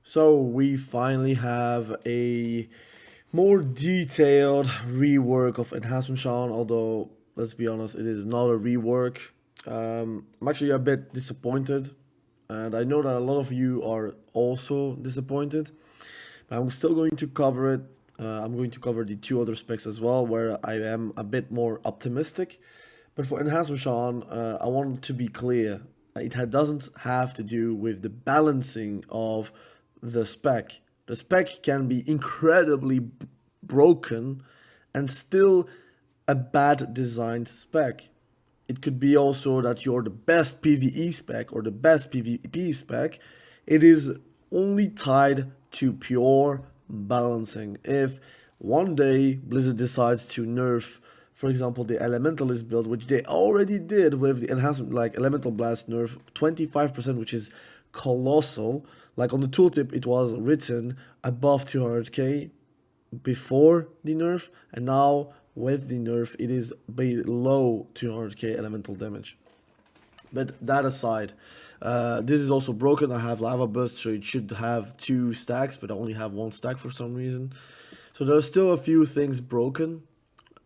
So we finally have a more detailed rework of Enhancement Shaman, although let's be honest, it is not a rework. I'm actually a bit disappointed, and I know that a lot of you are also disappointed, but I'm still going to cover it. I'm going to cover the two other specs as well, where I am a bit more optimistic. But for Enhancement Shaman, I want to be clear. Doesn't have to do with the balancing of the spec. The spec can be incredibly broken and still a bad designed spec. It could be also that you're the best PvE spec or the best PvP spec. It is only tied to pure balancing. If one day Blizzard decides to nerf, for example, the Elementalist build, which they already did with the enhancement like Elemental Blast nerf 25%, which is colossal. Like on the tooltip, it was written above 200k before the nerf, and now with the nerf, it is below 200k elemental damage. But that aside, this is also broken. I have lava burst, so it should have 2 stacks, but I only have 1 stack for some reason. So there's still a few things broken,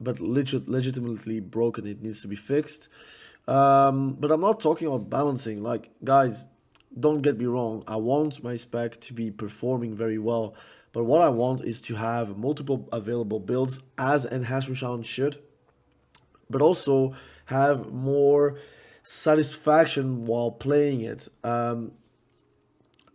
but legitimately broken. It needs to be fixed. But I'm not talking about balancing. Like, guys, don't get me wrong. I want my spec to be performing very well. But what I want is to have multiple available builds as Enhancement Shaman should, but also have more satisfaction while playing it.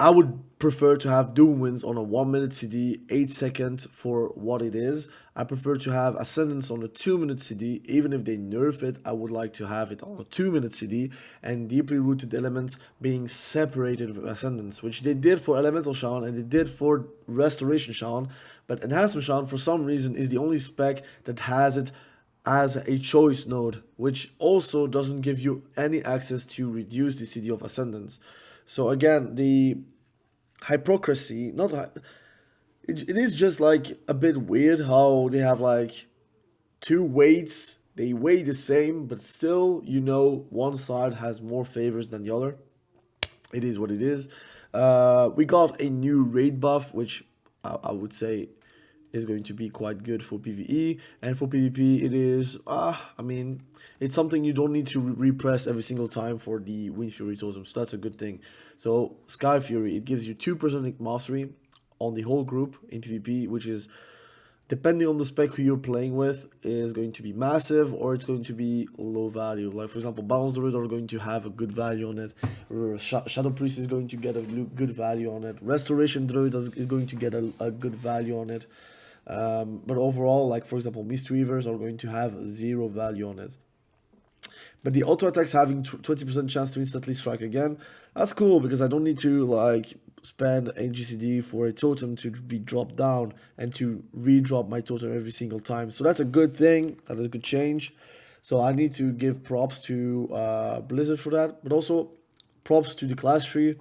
I would prefer to have Doom Winds on a 1 minute CD, 8 seconds for what it is. I prefer to have Ascendance on a 2 minute CD. Even if they nerf it, I would like to have it on a 2 minute CD, and deeply rooted elements being separated with Ascendance, which they did for Elemental Shaman and they did for Restoration Shaman. But Enhancement Shaman, for some reason, is the only spec that has it as a choice node, which also doesn't give you any access to reduce the CD of Ascendance. So again, the hypocrisy, not it is just like a bit weird how they have like two weights. They weigh the same, but still, one side has more favors than the other. It is what it is. We got a new raid buff, which I would say is going to be quite good for PvE, and for PvP it is, I mean, it's something you don't need to repress every single time for the Wind Fury totem, so that's a good thing. So Sky Fury, it gives you 2% mastery on the whole group in PvP, which is, depending on the spec who you're playing with, is going to be massive or it's going to be low value. Like for example, Balance Druid are going to have a good value on it. Shadow Priest is going to get a good value on it. Restoration Druid is going to get a good value on it. But overall, like for example, mistweavers are going to have 0 value on it. But the auto attacks having 20% chance to instantly strike again, that's cool because I don't need to like spend a GCD for a totem to be dropped down and to re-drop my totem every single time. So that's a good thing. That is a good change. So I need to give props to Blizzard for that, but also props to the class tree.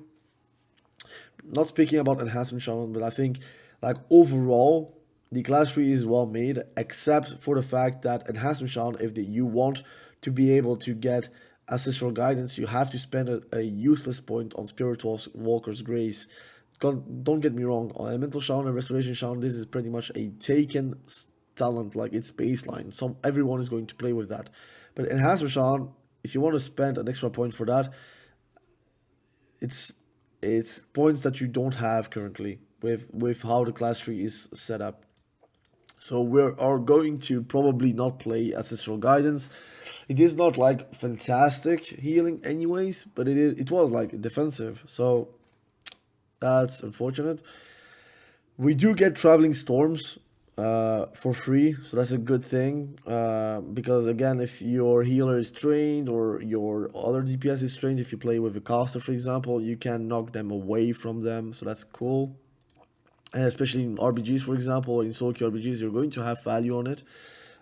Not speaking about Enhancement Shaman, but I think like overall the class tree is well made, except for the fact that Enhancement Shaman, if you want to be able to get ancestral guidance, you have to spend a useless point on Spiritual Walker's Grace. Don't get me wrong, on Elemental Shaman and Restoration Shaman, this is pretty much a taken talent, like it's baseline. Everyone is going to play with that. But Enhancement Shaman, if you want to spend an extra point for that, it's points that you don't have currently with how the class tree is set up. So we are going to probably not play Ancestral Guidance. It is not like fantastic healing anyways, but it was like defensive. So that's unfortunate. We do get Traveling Storms for free, so that's a good thing. Because again, if your healer is trained or your other DPS is trained, if you play with a caster, for example, you can knock them away from them. So that's cool. And especially in RBGs, for example, or in solo queue RBGs, you're going to have value on it.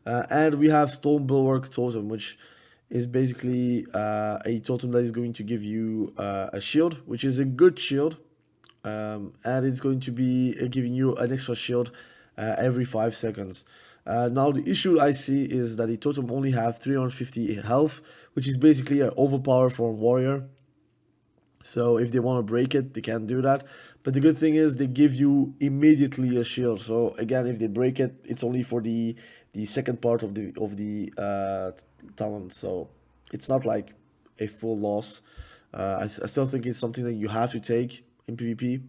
And we have Stone Bulwark Totem, which is basically a totem that is going to give you a shield, which is a good shield. And it's going to be giving you an extra shield every 5 seconds. Now the issue I see is that the totem only have 350 health, which is basically an overpower for a warrior. So if they want to break it, they can do that. But the good thing is they give you immediately a shield. So again, if they break it, it's only for the second part of the talent. So it's not like a full loss. I still think it's something that you have to take in PvP.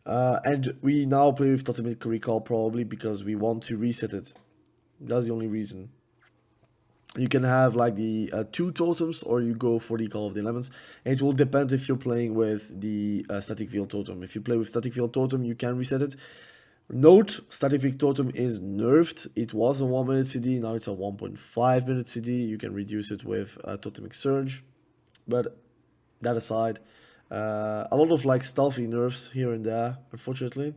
And we now play with Totemic Recall probably because we want to reset it. That's the only reason. You can have like the 2 totems, or you go for the Call of the Elements. And it will depend if you're playing with the Static Field Totem. If you play with Static Field Totem, you can reset it. Note, Static Field Totem is nerfed. It was a 1 minute CD, now it's a 1.5 minute CD. You can reduce it with Totemic Surge. But that aside, a lot of like stealthy nerfs here and there, unfortunately.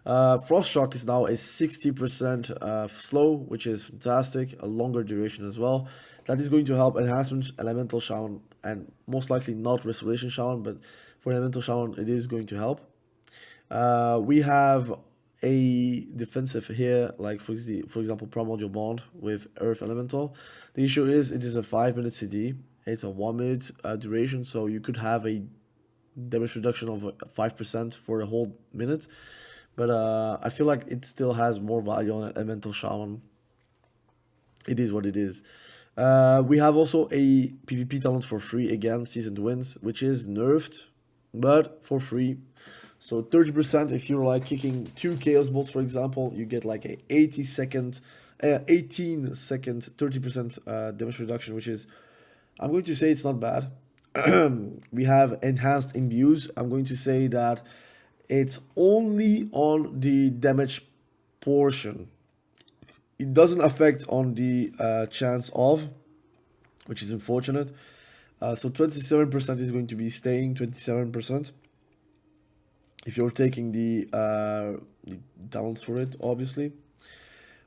Frost Shock is now a 60% slow, which is fantastic, a longer duration as well. That is going to help Enhancement, Elemental Shaman, and most likely not Restoration Shaman, but for Elemental Shaman it is going to help. We have a defensive here, like for example Primordial Bond with Earth Elemental. The issue is it is a 5 minute CD, it's a 1 minute duration, so you could have a damage reduction of 5% for a whole minute. But I feel like it still has more value on Elemental Shaman. It is what it is. We have also a PvP talent for free again, Seasoned Winds, which is nerfed, but for free. So 30% if you're like kicking 2 Chaos Bolts, for example, you get like a 18 second 30% damage reduction, which is, I'm going to say it's not bad. We have Enhanced Imbues. I'm going to say that it's only on the damage portion. It doesn't affect on the chance of, which is unfortunate. So 27% is going to be staying, 27%. If you're taking the talents for it, obviously.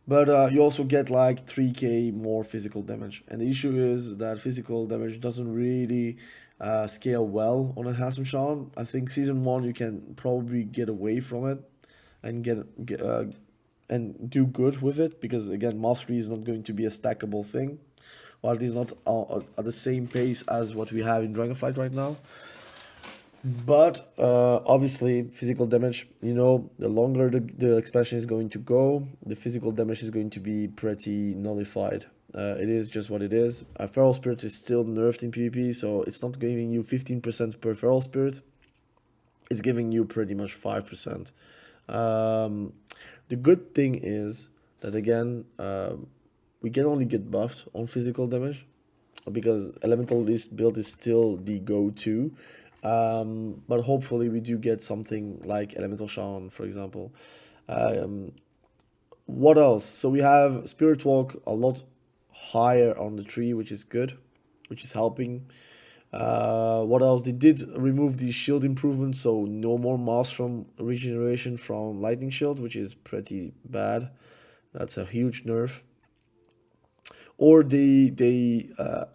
But you also get like 3k more physical damage. And the issue is that physical damage doesn't really scale well on Enhancement Shaman. I think Season 1 you can probably get away from it and and do good with it, because again, Mastery is not going to be a stackable thing, while it is not at the same pace as what we have in Dragonflight right now. But obviously physical damage, you know, the longer the expansion is going to go, the physical damage is going to be pretty nullified. It is just what it is. Feral Spirit is still nerfed in PvP, so it's not giving you 15% per Feral Spirit. It's giving you pretty much 5%. The good thing is that again, we can only get buffed on physical damage, because Elementalist build is still the go-to. But hopefully we do get something like Elemental Shaman, for example. What else? So we have Spirit Walk a lot higher on the tree, which is good, which is helping. What else? They did remove the shield improvement, so no more Maelstrom regeneration from Lightning Shield, which is pretty bad. That's a huge nerf. Or they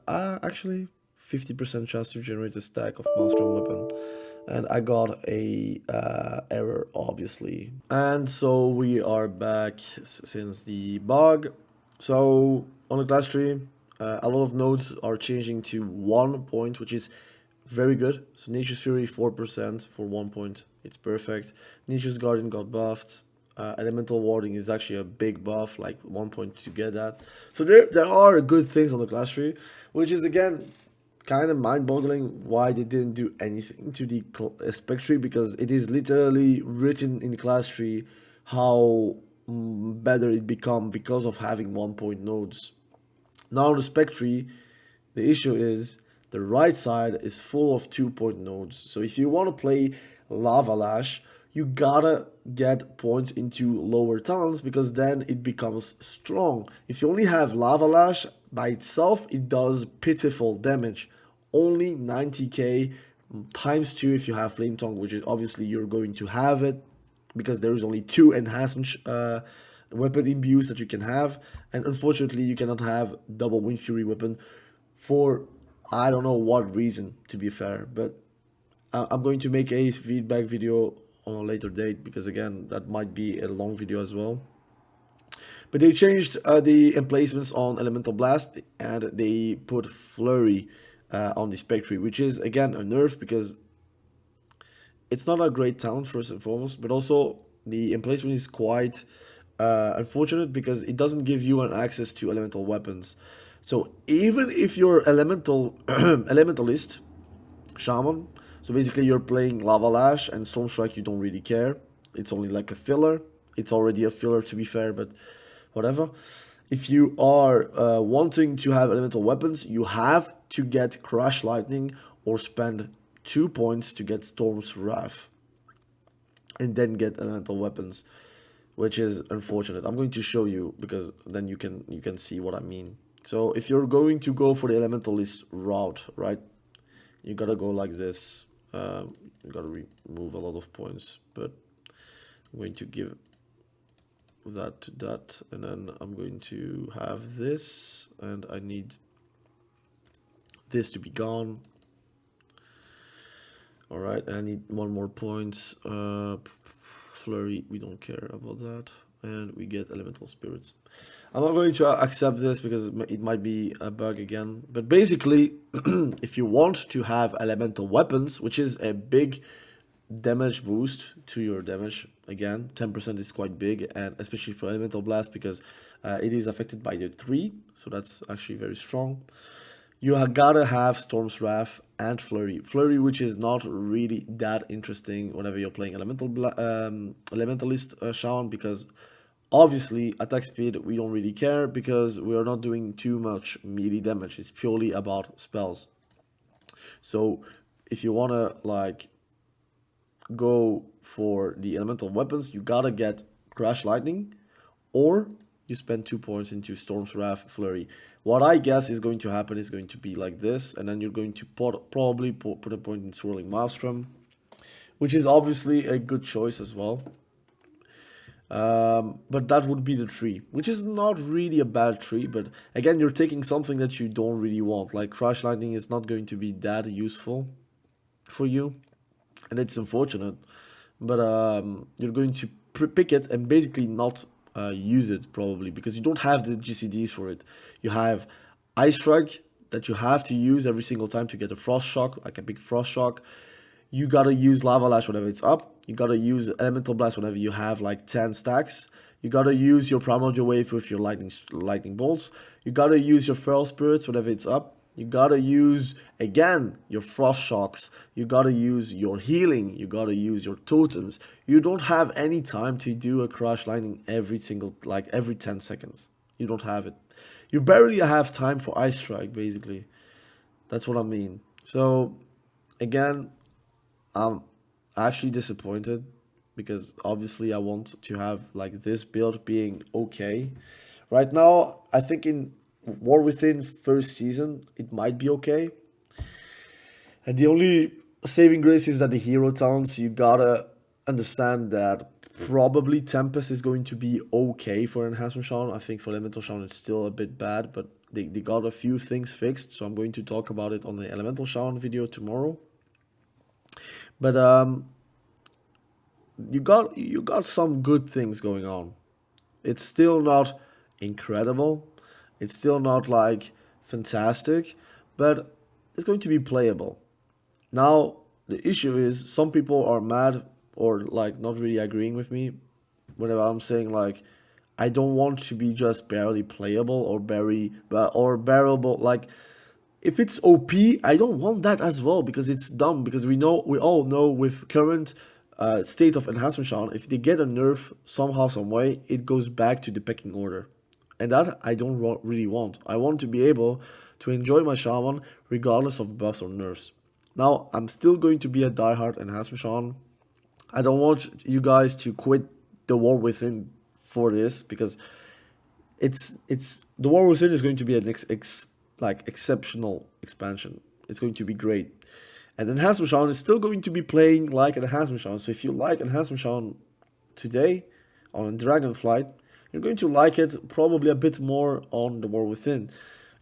actually 50% chance to generate a stack of Maelstrom weapon. And I got a error, obviously. And so we are back since the bug. So on the class tree, a lot of nodes are changing to 1 point, which is very good. So Nature's Fury 4% for 1 point, it's perfect. Nature's Guardian got buffed. Elemental Warding is actually a big buff, like 1 point to get that. So there are good things on the class tree, which is again kind of mind-boggling why they didn't do anything to the SPEC tree, because it is literally written in the class tree how better it become because of having 1 point nodes. Now on the SPEC tree, the issue is the right side is full of 2 point nodes. So if you want to play Lava Lash, you gotta get points into lower talents, because then it becomes strong. If you only have Lava Lash by itself, it does pitiful damage. Only 90k times 2 if you have Flame Tongue, which is obviously you're going to have it, because there is only 2 enhancement weapon imbues that you can have. And unfortunately you cannot have double Wind Fury weapon for I don't know what reason, to be fair. But I'm going to make a feedback video on a later date, because again that might be a long video as well. But they changed the emplacements on Elemental Blast, and they put Flurry on the SPEC tree, which is again a nerf because it's not a great talent first and foremost, but also the emplacement is quite unfortunate because it doesn't give you an access to elemental weapons. So even if you're elementalist shaman, so basically you're playing Lava Lash and Storm Strike, you don't really care. It's only like a filler. It's already a filler to be fair, but whatever. If you are wanting to have elemental weapons, you have to get Crash Lightning or spend 2 points to get Storm's Wrath and then get elemental weapons, which is unfortunate. I'm going to show you because then you can see what I mean. So if you're going to go for the elementalist route, right, you gotta go like this. You gotta remove a lot of points, but I'm going to give that to that, and then I'm going to have this, and I need this to be gone. All right, I need 1 more point. Flurry, we don't care about that, and we get elemental spirits. I'm not going to accept this because it might be a bug again, but basically if you want to have elemental weapons, which is a big damage boost to your damage, again 10% is quite big, and especially for elemental blast because it is affected by the 3, so that's actually very strong. You gotta have Storm's Wrath and Flurry, which is not really that interesting whenever you're playing elementalist shaman, because obviously attack speed we don't really care because we are not doing too much melee damage. It's purely about spells. So if you wanna like go for the elemental weapons, you gotta get Crash Lightning, or you spend 2 points into Storm's Wrath, Flurry. What I guess is going to happen is going to be like this, and then you're going to probably put a point in Swirling Maelstrom, which is obviously a good choice as well. But that would be the tree, which is not really a bad tree, but again, you're taking something that you don't really want. Like Crash Lightning is not going to be that useful for you, and it's unfortunate, but you're going to pick it and basically not use it probably because you don't have the GCDs for it. You have Ice Strike that you have to use every single time to get a Frost Shock, like a big Frost Shock. You gotta use Lava Lash whenever it's up. You gotta use Elemental Blast whenever you have like 10 stacks. You gotta use your Primordial Wave with your lightning bolts. You gotta use your Feral Spirits whenever it's up. You gotta use, again, your Frost Shocks. You gotta use your healing. You gotta use your totems. You don't have any time to do a Crash Lightning every 10 seconds. You don't have it. You barely have time for Ice Strike, basically. That's what I mean. So, again, I'm actually disappointed because obviously I want to have like this build being okay. Right now, I think in War Within first season, it might be okay. And the only saving grace is that the hero talents, you gotta understand that probably Tempest is going to be okay for Enhancement Shaman. I think for Elemental Shaman it's still a bit bad, but they got a few things fixed. So I'm going to talk about it on the Elemental Shaman video tomorrow. But you got some good things going on. It's still not incredible. It's still not like fantastic, but it's going to be playable. Now, the issue is some people are mad or like not really agreeing with me whenever I'm saying like I don't want to be just barely playable or bearable. Like if it's OP, I don't want that as well because it's dumb. Because we all know with current state of Enhancement Shaman, if they get a nerf somehow, some way, it goes back to the pecking order. And that I don't really want. I want to be able to enjoy my Shaman regardless of buffs or nerfs. Now, I'm still going to be a diehard Enhancement Shaman. I don't want you guys to quit the War Within for this because it's the War Within is going to be an exceptional expansion. It's going to be great. And Enhancement Shaman is still going to be playing like an Enhancement Shaman. So if you like Enhancement Shaman today on Dragonflight, you're going to like it probably a bit more on the War Within.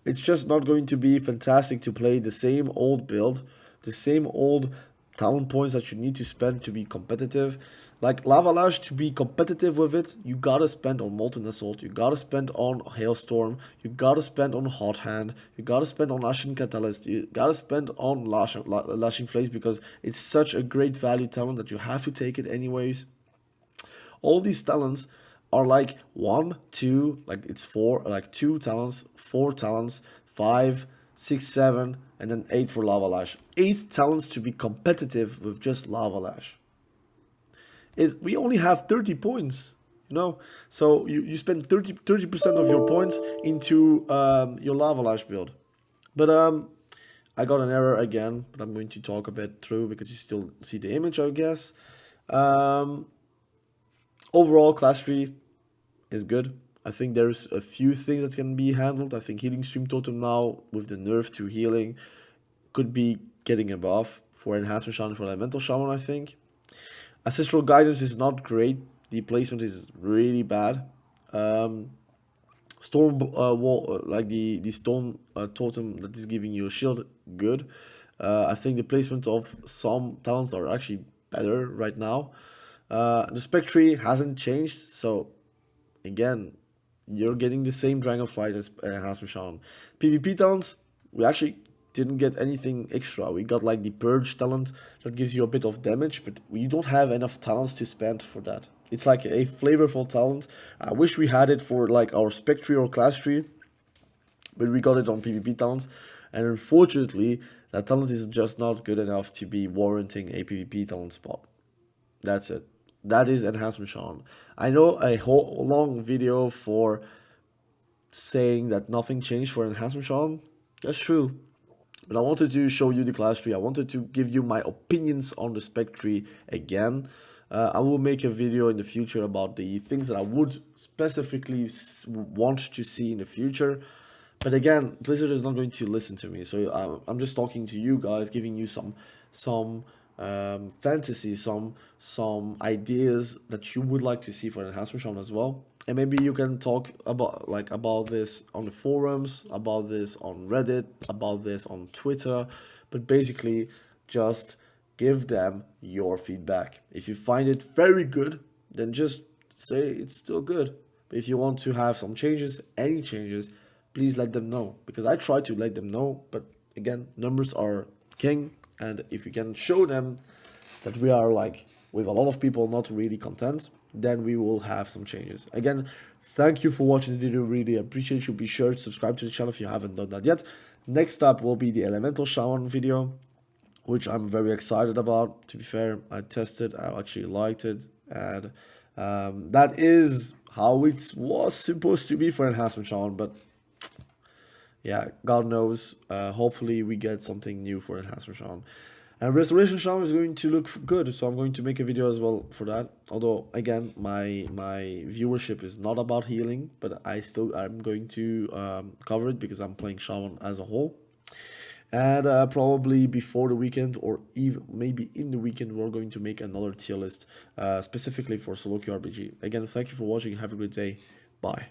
It's just not going to be fantastic to play the same old build, the same old talent points that you need to spend to be competitive. Like Lava Lash, to be competitive with it, you gotta spend on Molten Assault, you gotta spend on Hailstorm, you gotta spend on Hot Hand, you gotta spend on Ashen Catalyst, you gotta spend on Lashing Flames, because it's such a great value talent that you have to take it anyways. All these talents are like 1, 2, like it's 4, like 2 talents, 4 talents, 5, 6, 7, and then 8 for Lava Lash. 8 talents to be competitive with just Lava Lash. We only have 30 points, you know, so you spend 30% of your points into your Lava Lash build. But I got an error again, but I'm going to talk a bit through because you still see the image, I guess. Overall, class 3 is good. I think there's a few things that can be handled. I think Healing Stream Totem now, with the nerf to healing, could be getting a buff for Enhancement Shaman, for Elemental Shaman, I think. Ancestral Guidance is not great. The placement is really bad. Storm wall, like the Storm Totem that is giving you a shield, good. I think the placement of some talents are actually better right now. The spec tree hasn't changed, so again, you're getting the same Dragonflight as Enhancement Shaman. PvP talents, we actually didn't get anything extra. We got like the Purge talent that gives you a bit of damage, but we don't have enough talents to spend for that. It's like a flavorful talent. I wish we had it for like our spec tree or class tree, but we got it on PvP talents, and unfortunately that talent is just not good enough to be warranting a PvP talent spot. That's it. That is Enhancement Shaman. I know a whole long video for saying that nothing changed for Enhancement Shaman. That's true. But I wanted to show you the class tree. I wanted to give you my opinions on the spec tree again. I will make a video in the future about the things that I would specifically want to see in the future. But again, Blizzard is not going to listen to me. So I'm just talking to you guys, giving you some fantasy, some ideas that you would like to see for Enhancement Shaman as well. And maybe you can talk about this on the forums, about this on Reddit, about this on Twitter, but basically just give them your feedback. If you find it very good, then just say it's still good. But if you want to have some changes, any changes, please let them know, because I try to let them know, but again, numbers are king, and if you can show them that we are like with a lot of people not really content, then we will have some changes. Again, thank you for watching this video, really appreciate you. Be sure to subscribe to the channel if you haven't done that yet. Next up will be the Elemental Shaman video, which I'm very excited about. To be fair, I tested, I actually liked it, and that is how it was supposed to be for Enhancement Shaman, but yeah, God knows. Hopefully we get something new for Enhancement Shaman. And Restoration Shaman is going to look good, so I'm going to make a video as well for that. Although, again, my viewership is not about healing, but I'm going to cover it because I'm playing Shaman as a whole. And probably before the weekend, or even maybe in the weekend, we're going to make another tier list specifically for solo queue RPG. Again, thank you for watching. Have a good day. Bye.